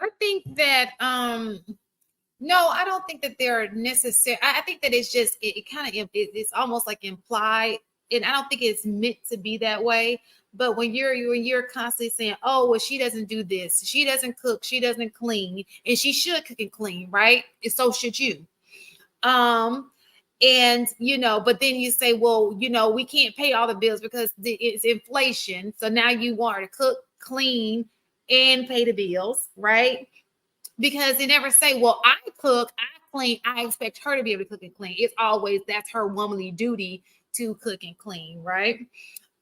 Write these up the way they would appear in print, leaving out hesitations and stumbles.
I think that no, I don't think that they're necessary. I think that it's just it kind of it's almost like implied, and I don't think it's meant to be that way. But when you're constantly saying, "Oh, well, she doesn't do this, she doesn't cook, she doesn't clean, and she should cook and clean, right? And so should you." Um, and but then you say, "Well, we can't pay all the bills because it's inflation. So now you want her to cook, clean, and pay the bills, right?" Because they never say, "Well, I cook, I clean, I expect her to be able to cook and clean." It's always that's her womanly duty to cook and clean, right?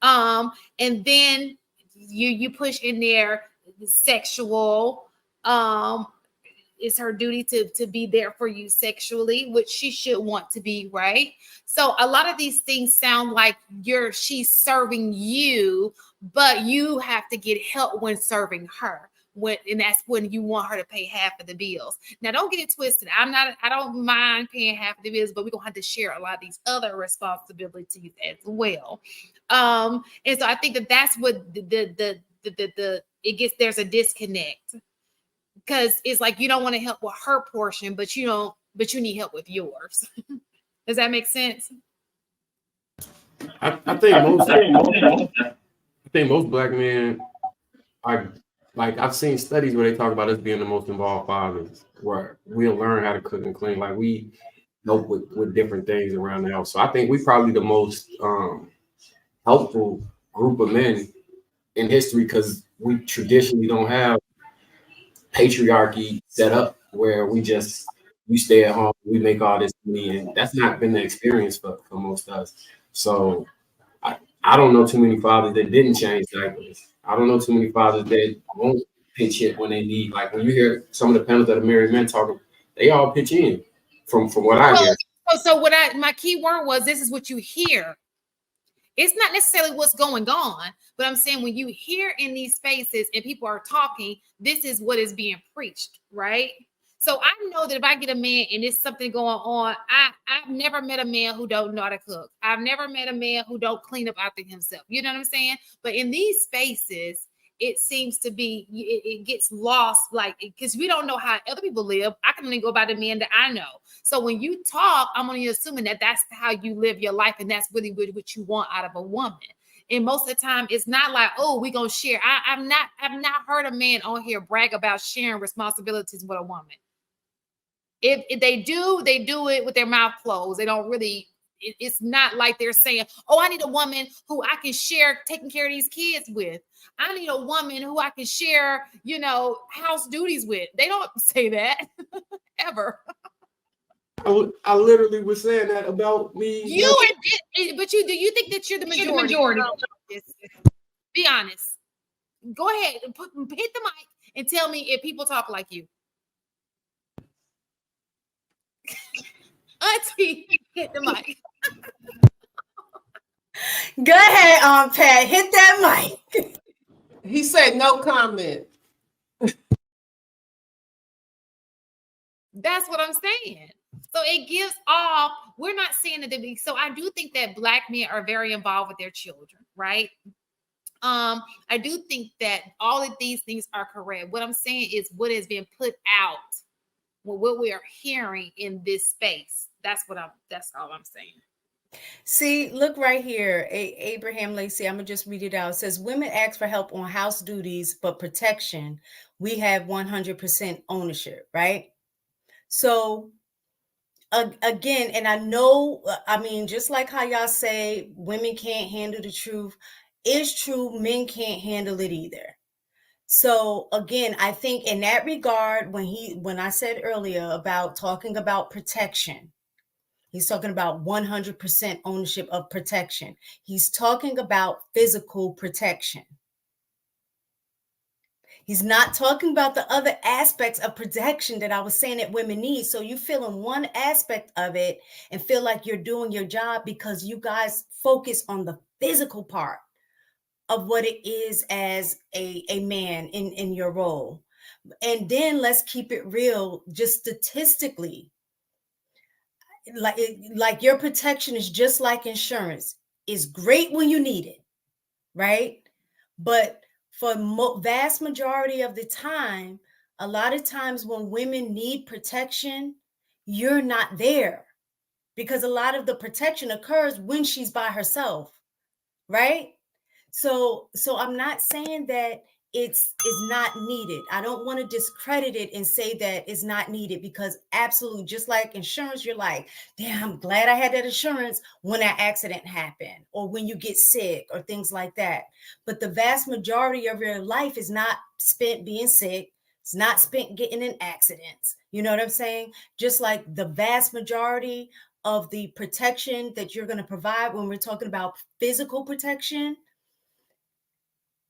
And then you push in there sexual. It's her duty to be there for you sexually, which she should want to be, right? So a lot of these things sound like she's serving you, but you have to get help when serving her. And that's when you want her to pay half of the bills. Now, don't get it twisted. I don't mind paying half of the bills, but we're gonna have to share a lot of these other responsibilities as well. And so I think that's what there's a disconnect, because it's like you don't want to help with her portion, but you need help with yours. Does that make sense? I think most black men are like, I've seen studies where they talk about us being the most involved fathers, where we'll learn how to cook and clean. Like, we help with different things around the house. So I think we probably the most helpful group of men in history, because we traditionally don't have patriarchy set up where we stay at home, we make all this money, and that's not been the experience for most of us. So I don't know too many fathers that didn't change diapers. I don't know too many fathers that won't pitch in when they need. Like, when you hear some of the panels that are married men talking, they all pitch in from what I hear. So my key word was, this is what you hear. It's not necessarily what's going on, but I'm saying when you hear in these spaces and people are talking, this is what is being preached, right? So I know that if I get a man and there's something going on, I've never met a man who don't know how to cook. I've never met a man who don't clean up after himself. You know what I'm saying? But in these spaces, it seems to be, it gets lost, like, because we don't know how other people live. I can only go by the men that I know. So when you talk, I'm only assuming that that's how you live your life, and that's really what you want out of a woman. And most of the time, it's not like, "Oh, we're gonna share." I've not heard a man on here brag about sharing responsibilities with a woman. If they do, they do it with their mouth closed. They don't really. It's not like they're saying, "Oh, I need a woman who I can share taking care of these kids with. I need a woman who I can share, house duties with." They don't say that ever. I literally was saying that about me. But do you think that you're the majority? Be honest. Go ahead and hit the mic and tell me if people talk like you. Auntie, hit the mic. Go ahead, Pat. Hit that mic. He said no comment. That's what I'm saying. So it gives off, we're not saying that so I do think that black men are very involved with their children, right? I do think that all of these things are correct. What I'm saying is what has been put out, what we are hearing in this space. That's all I'm saying. See, look right here. Abraham Lacey, I'm going to just read it out. It says, women ask for help on house duties, but protection, we have 100% ownership, right? So again, and I know, just like how y'all say women can't handle the truth, it's true, men can't handle it either. So again, I think in that regard, when I said earlier about talking about protection, he's talking about 100% ownership of protection. He's talking about physical protection. He's not talking about the other aspects of protection that I was saying that women need. So you feel in one aspect of it and feel like you're doing your job because you guys focus on the physical part of what it is as a man in your role. And then let's keep it real, just statistically. Like your protection is just like insurance. It's great when you need it, right? But for vast majority of the time, A lot of times when women need protection, you're not there, because a lot of the protection occurs when she's by herself, right? So I'm not saying that it's not needed. I don't want to discredit it and say that it's not needed, because absolutely, just like insurance, you're like, damn, I'm glad I had that insurance when that accident happened, or when you get sick, or things like that. But the vast majority of your life is not spent being sick. It's not spent getting in accidents. You know what I'm saying? Just like the vast majority of the protection that you're going to provide when we're talking about physical protection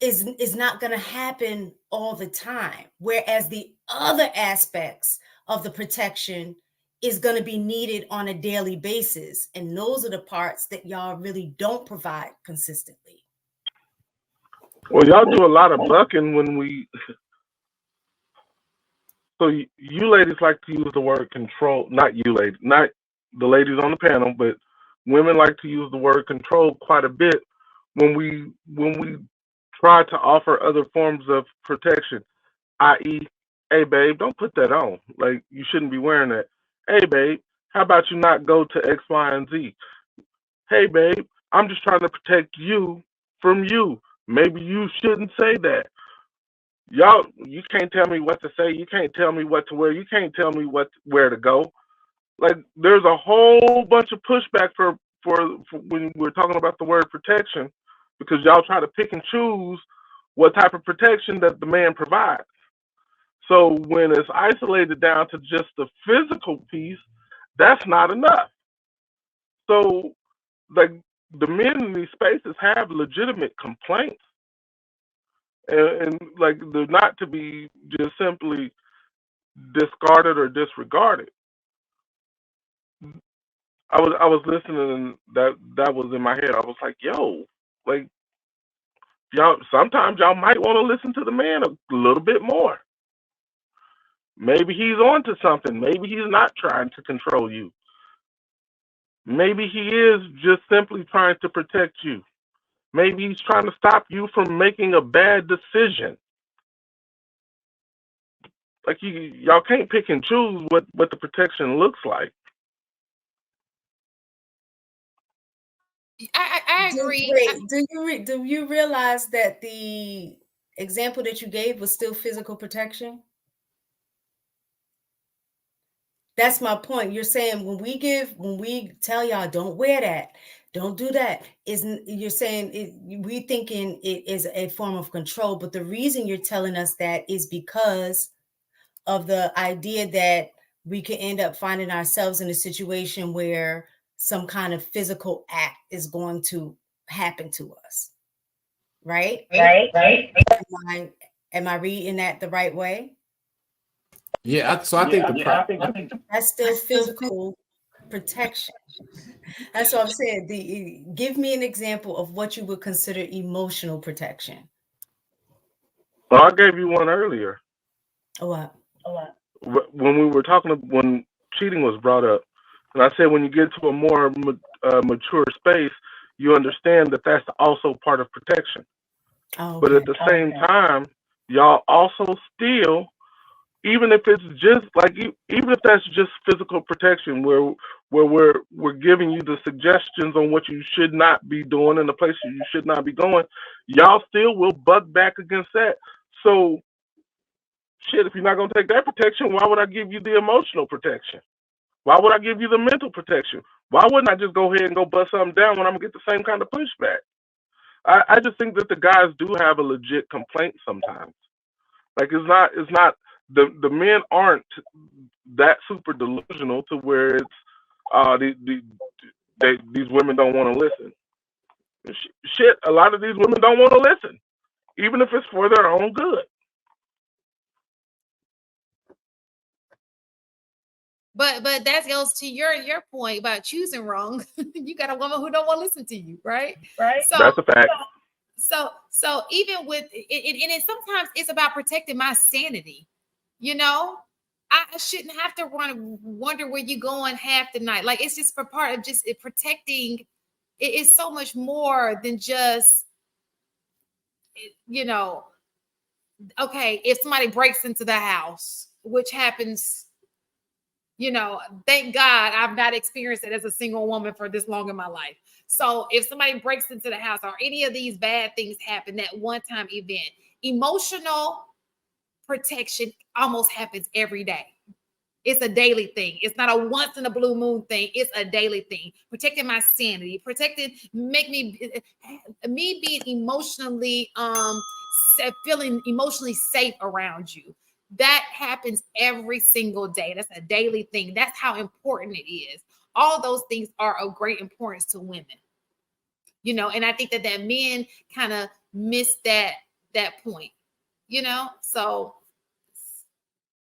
is not going to happen all the time, whereas the other aspects of the protection is going to be needed on a daily basis, and those are the parts that y'all really don't provide consistently. Well, y'all do a lot of bucking when we. So you ladies like to use the word control. Not you ladies, not the ladies on the panel, but women like to use the word control quite a bit when we try to offer other forms of protection, i.e., hey babe, don't put that on. Like, you shouldn't be wearing that. Hey babe, how about you not go to X, Y, and Z? Hey babe, I'm just trying to protect you from you. Maybe you shouldn't say that. Y'all, you can't tell me what to say. You can't tell me what to wear. You can't tell me where to go. Like, there's a whole bunch of pushback for when we're talking about the word protection, because y'all try to pick and choose what type of protection that the man provides. So when it's isolated down to just the physical piece, that's not enough. So, like, the men in these spaces have legitimate complaints, and like, they're not to be just simply discarded or disregarded. I was listening, and that was in my head. I was like, yo, like, y'all, sometimes y'all might want to listen to the man a little bit more. Maybe he's onto something. Maybe he's not trying to control you. Maybe he is just simply trying to protect you. Maybe he's trying to stop you from making a bad decision. Like, y'all can't pick and choose what the protection looks like. I agree. Do you realize that the example that you gave was still physical protection? That's my point. You're saying when we tell y'all don't wear that, don't do that, you're saying we thinking it is a form of control, but the reason you're telling us that is because of the idea that we could end up finding ourselves in a situation where some kind of physical act is going to happen to us, right? Right. Am I reading that the right way? Yeah, so I think That's still physical protection. That's what I'm saying. Give me an example of what you would consider emotional protection. Well, I gave you one earlier. What? When we were talking, when cheating was brought up, and I said when you get to a more mature space, you understand that that's also part of protection. Oh, But at the same time, y'all also still, even if it's just like, even if that's just physical protection, where we're giving you the suggestions on what you should not be doing and the places you should not be going, y'all still will buck back against that. So, shit, if you're not gonna take that protection, why would I give you the emotional protection? Why would I give you the mental protection? Why wouldn't I just go ahead and go bust something down when I'm gonna get the same kind of pushback? I just think that the guys do have a legit complaint sometimes. Like, it's not the men aren't that super delusional to where it's these women don't want to listen. Shit, a lot of these women don't want to listen, even if it's for their own good. But that goes to your point about choosing wrong. You got a woman who don't want to listen to you, right? So That's a fact. So even with it, and it sometimes it's about protecting my sanity. You know, I shouldn't have to wonder where you're going half the night. Like, it's just for part of just protecting. It is so much more than just, you know, okay, if somebody breaks into the house, which happens, thank God I've not experienced it as a single woman for this long in my life. So if somebody breaks into the house or any of these bad things happen, that one-time event, emotional protection almost happens every day. It's a daily thing. It's not a once in a blue moon thing. It's a daily thing. Protecting my sanity, make me being emotionally, feeling emotionally safe around you. That happens every single day. That's a daily thing. That's how important it is. All those things are of great importance to women. And I think that men kind of miss that point. So